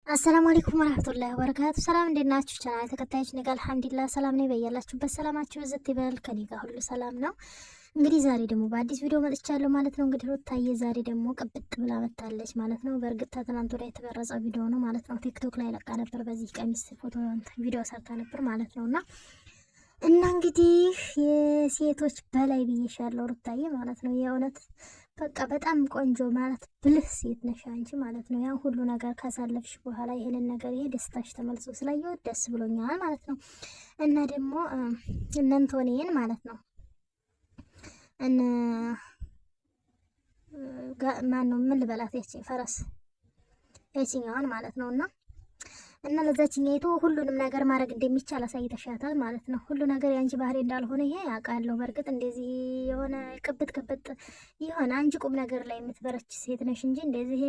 አሰላሙ አለይኩም ወራህመቱላሂ ወበረካቱ። ሰላም እንዴት ናችሁ? ቻናል ተከታዮች ነኝ አልሐምዱሊላህ ሰላም ነኝ። በያላችሁበት ሰላማችሁ ዝት ይበል። ከኔ ጋር ሁሉ ሰላም ነው። እንግዲህ ዛሬ ደግሞ በአዲስ ቪዲዮ መጥቻለሁ ማለት ነው። እንግዲህ ሩታዬ ዛሬ ደግሞ ቅብጥ ብላ መጣለች ማለት ነው። በእርግጥ ትናንት ወዲያ የተቀረጸ ቪዲዮ ነው ማለት ነው። ቲክቶክ ላይ ለቃ ነበር። በዚህ ቀሚስ ፎቶ ቪዲዮ ሰርታ ነበር ማለት ነውና እንግዲህ የሴቶች በላይ ብዬሻለሁ ሩታዬ ማለት ነው። የእውነት በቃ በጣም ቆንጆ ማለት ብልህ ሴት ነሽ አንቺ ማለት ነው። ያን ሁሉ ነገር ካሳለፍሽ በኋላ ይሄንን ነገር ይሄ ደስታሽ ተመልሶ ስላየው ደስ ብሎኛል ማለት ነው። እና ደግሞ እነንቶኔን ማለት ነው እነ ማን ነው ምን ልበላት ያቺ ፈረስ ያቺኛዋን ማለት ነውና እና ለዛችኛይቱ ሁሉንም ነገር ማድረግ እንደሚቻል አሳይተሻታል ማለት ነው። ሁሉ ነገር ያንቺ ባህሪ እንዳልሆነ ይሄ ያውቃለሁ። በእርግጥ እንደዚህ የሆነ ቅብጥ የሆነ አንቺ ቁም ነገር ላይ የምትበረች ሴት ነሽ እንጂ እንደዚህ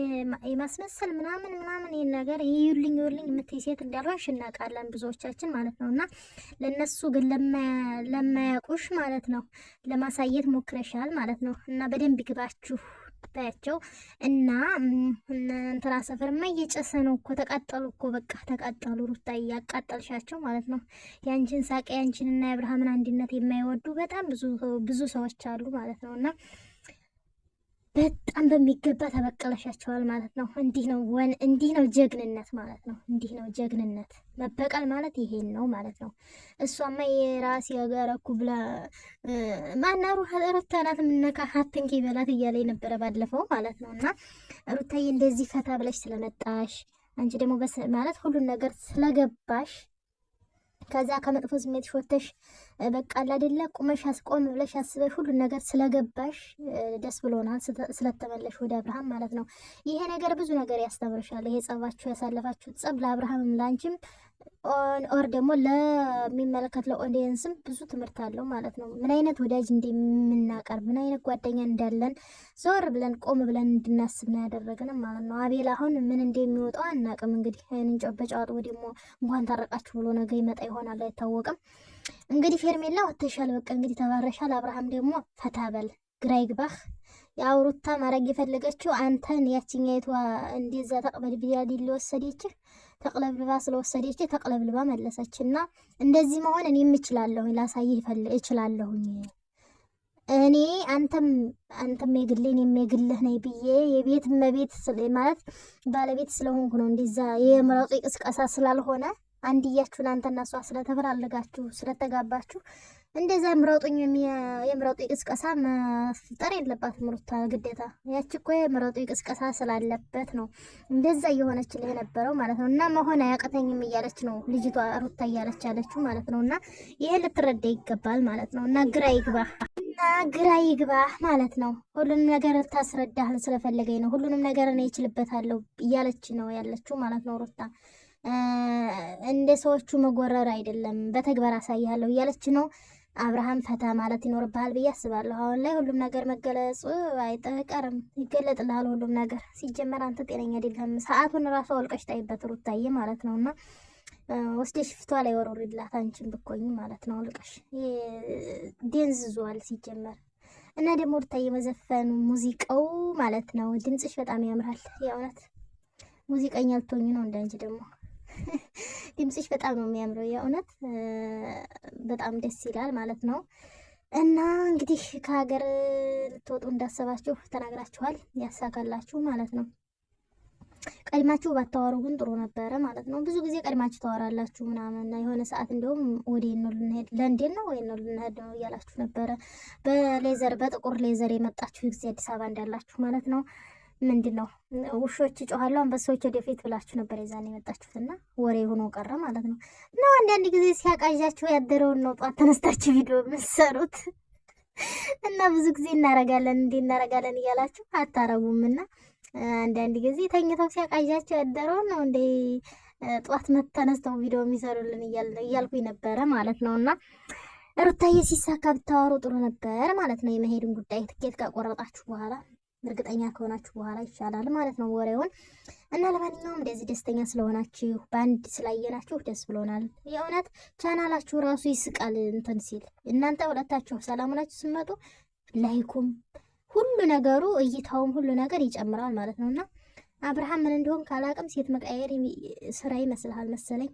የማስመሰል ምናምን ይሄን ነገር ይዩልኝ የምትይ ሴት እንዳልሆንሽ እናውቃለን ብዙዎቻችን ማለት ነው። እና ለነሱ ግን ለማያውቁሽ ማለት ነው ለማሳየት ሞክረሻል ማለት ነው። እና በደንብ ይግባችሁ ታያቸው እና እንትና ሰፈርማ እየጨሰ ነው እኮ ተቃጠሉ እኮ በቃ ተቃጠሉ። ሩታዬ ያቃጠልሻቸው ማለት ነው። ያንቺን ሳቅ ያንቺንና የአብርሃምን አንድነት የማይወዱ በጣም ብዙ ሰዎች አሉ ማለት ነው። እና በጣም በሚገባ ተበቀለሻቸዋል ማለት ነው። እንዲህ ነው ጀግንነት ማለት ነው። እንዲህ ነው ጀግንነት። መበቀል ማለት ይሄን ነው ማለት ነው። እሷማ የራስ ያጋረኩ ብላ ማናሩ ሩታ ናት ምነካ ሀትንኪ በላት እያለ የነበረ ባለፈው ማለት ነው። እና ሩታዬ እንደዚህ ፈታ ብለሽ ስለመጣሽ አንቺ ደግሞ ማለት ሁሉን ነገር ስለገባሽ ከዛ ከመጥፎ ስሜትሽ ወጥተሽ በቃ አይደለ ቁመሽ አስቆም ብለሽ አስበሽ ሁሉ ነገር ስለገባሽ ደስ ብሎናል። ስለተመለሽ ወደ አብርሃም ማለት ነው። ይሄ ነገር ብዙ ነገር ያስተምርሻል። ይሄ ጸባችሁ ያሳለፋችሁት ጸብ ለአብርሃምም ላንቺም ኦር ደግሞ ለሚመለከት ለኦዲየንስም ብዙ ትምህርት አለው ማለት ነው። ምን አይነት ወዳጅ እንደምናቀርብ ምን አይነት ጓደኛ እንዳለን ዞር ብለን ቆም ብለን እንድናስብ ነው ያደረገን ማለት ነው። አቤል አሁን ምን እንደሚወጣው አናውቅም። እንግዲህ እንጨው በጫወት ደግሞ እንኳን ታረቃችሁ ብሎ ነገ ይመጣ ይሆናል አይታወቅም። እንግዲህ ፌርሜላ ወጥተሻል፣ በቃ እንግዲህ ተባረሻል። አብርሃም ደግሞ ፈታበል ግራ ይግባህ። ያው ሩታ ማድረግ የፈለገችው አንተን ያቺኛይቷ እንደዛ ተቅበል ቢያዲ ሊወሰደችህ ተቅለብልባ ስለወሰደች ተቅለብልባ መለሰችና እንደዚህ መሆን እኔም እችላለሁ ላሳይህ እችላለሁኝ እኔ አንተም የግሌን የግልህ ነኝ ብዬ የቤት መቤት ማለት ባለቤት ስለሆንኩ ነው። እንደዛ የምረጡ ቅስቀሳ ስላልሆነ አንድያችሁን አንተና እሷ ስለተፈላለጋችሁ ስለተጋባችሁ እንደዛ ምረጡኝ የምረጡ ቅስቀሳ መፍጠር የለባትም ሩታ ግዴታ። ያቺ እኮ የምረጡ ቅስቀሳ ስላለበት ነው እንደዛ እየሆነችልህ የነበረው ማለት ነው። እና መሆን አያቀተኝም እያለች ነው ልጅቷ ሩታ እያለች ያለችው ማለት ነው። እና ይሄ ልትረዳ ይገባል ማለት ነው። እና ግራ ይግባህ ማለት ነው። ሁሉንም ነገር ታስረዳህ ስለፈለገኝ ነው። ሁሉንም ነገር እኔ እችልበታለሁ እያለች ነው ያለችው ማለት ነው ሩታ። እንደ ሰዎቹ መጎረር አይደለም በተግባር አሳያለሁ እያለች ነው። አብርሃም ፈታ ማለት ይኖርብሃል ብዬ አስባለሁ። አሁን ላይ ሁሉም ነገር መገለጹ አይቀርም፣ ይገለጥልሃል ሁሉም ነገር። ሲጀመር አንተ ጤነኛ አይደለም። ሰዓቱን ራሱ አውልቀሽ ጣይበት ሩታዬ ማለት ነው። እና ወስደሽ ፊቷ ላይ ወሮሪላት አንቺን ብኮኝ ማለት ነው አውልቀሽ። ደንዝዟል ሲጀመር። እና ደግሞ ሩታዬ መዘፈኑ ሙዚቃው ማለት ነው ድምፅሽ በጣም ያምራል። የእውነት ሙዚቀኛ ልትሆኚ ነው እንዳንቺ ደግሞ ድምፅሽ በጣም ነው የሚያምረው። የእውነት በጣም ደስ ይላል ማለት ነው። እና እንግዲህ ከሀገር ልትወጡ እንዳሰባችሁ ተናግራችኋል። ያሳካላችሁ ማለት ነው። ቀድማችሁ ባታወሩ ግን ጥሩ ነበረ ማለት ነው። ብዙ ጊዜ ቀድማችሁ ታወራላችሁ ምናምን የሆነ ሰዓት እንዲሁም ወዴት ነው ልንሄድ ለንደን ነው ወይ ነው ልንሄድ ነው እያላችሁ ነበረ። በጥቁር ሌዘር የመጣችሁ ጊዜ አዲስ አበባ እንዳላችሁ ማለት ነው። ምንድን ነው ውሾች ጮኋሉ አንበሶች ወደፊት ብላችሁ ነበር የዛኔ የመጣችሁትና ወሬ ሆኖ ቀረ ማለት ነው። እና አንዳንድ ጊዜ ሲያቃዣችሁ ያደረውን ነው ጧት ተነስታችሁ ቪዲዮ የምትሰሩት እና ብዙ ጊዜ እናረጋለን እያላችሁ አታረጉም። እና አንዳንድ ጊዜ ተኝተው ሲያቃዣችሁ ያደረውን ነው እንደ ጧት ተነስተው ቪዲዮ የሚሰሩልን እያልኩኝ ነበረ ማለት ነው። እና ሩታዬ ሲሳካ ብታወሩ ጥሩ ነበር ማለት ነው። የመሄድን ጉዳይ ትኬት ካቆረጣችሁ በኋላ እርግጠኛ ከሆናችሁ በኋላ ይሻላል ማለት ነው ወሬውን። እና ለማንኛውም እንደዚህ ደስተኛ ስለሆናችሁ በአንድ ስላየናችሁ ደስ ብሎናል። የእውነት ቻናላችሁ ራሱ ይስቃል እንትን ሲል እናንተ ሁለታችሁ ሰላም ናችሁ ስመጡ ላይኩም ሁሉ ነገሩ እይታውም ሁሉ ነገር ይጨምራል ማለት ነውና አብርሃም ምን እንደሆን ካላቅም ሴት መቀየር ስራ ይመስልሃል መሰለኝ።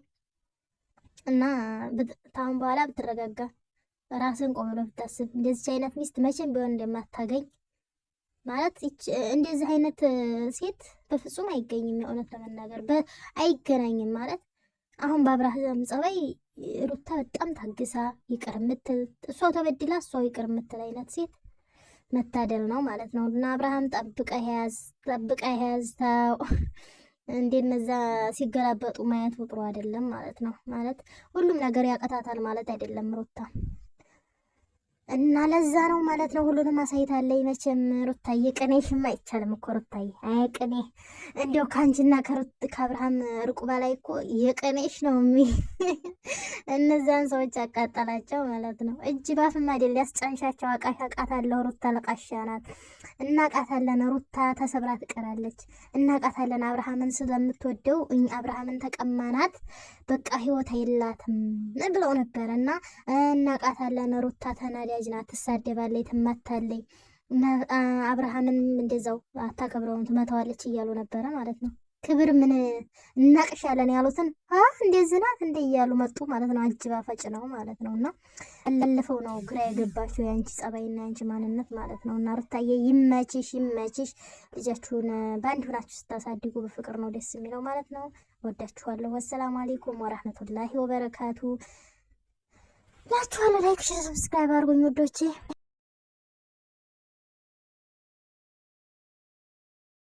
እና ታሁን በኋላ ብትረጋጋ ራስን ቆም ብለህ ብታስብ እንደዚህ አይነት ሚስት መቼም ቢሆን እንደማታገኝ ማለት እንደዚህ አይነት ሴት በፍጹም አይገኝም። የእውነት ለመናገር አይገናኝም ማለት አሁን በአብርሃም ጸባይ ሩታ በጣም ታግሳ ይቅር ምትል እሷው ተበድላ እሷው ይቅር ምትል አይነት ሴት መታደል ነው ማለት ነው። እና አብርሃም ጠብቀ ያዝ ታው እንደነዛ ሲገላበጡ ማየት ጥሩ አይደለም ማለት ነው። ማለት ሁሉም ነገር ያቀታታል ማለት አይደለም ሩታ እና ለዛ ነው ማለት ነው። ሁሉንም አሳይታለች። መቼም ሩታዬ ቅኔሽማ አይቻልም እኮ ሩታዬ፣ አይ ቅኔ እንዲያው ከአንቺና ከአብርሃም ርቁ በላይ እኮ የቅኔሽ ነው እነዛን ሰዎች አቃጠላቸው ማለት ነው። እጅ ባፍም አይደል ያስጫንሻቸው። አቃታለሁ ሩታ ለቃሻ ናት፣ እናቃታለን። ሩታ ተሰብራ ትቀራለች፣ እናቃታለን። አብርሃምን ስለምትወደው አብርሃምን ተቀማናት፣ በቃ ህይወት የላትም ብለው ነበር እና እናቃታለን። ሩታ ተናዳጅ ናት፣ ትሳደባለች፣ ትማታለች። አብርሃምን እንደዛው አታከብረውም፣ ትመታዋለች እያሉ ነበረ ማለት ነው። ክብር ምን እናቅሻለን ያሉትን እንደዚህ ናት እንደ እያሉ መጡ ማለት ነው። አጅባ ፈጭ ነው ማለት ነው። እና አላለፈው ነው ግራ የገባችሁ የአንቺ ጸባይና የአንቺ ማንነት ማለት ነው። እና ሩታዬ ይመችሽ፣ ይመችሽ። ልጃችሁን በአንድ ሆናችሁ ስታሳድጉ በፍቅር ነው ደስ የሚለው ማለት ነው። ወዳችኋለሁ። ወሰላሙ አሌይኩም ወራህመቱላሂ ወበረካቱ ላችኋለሁ። ላይክ፣ ሼር፣ ሰብስክራይብ አድርጉኝ ውዶቼ።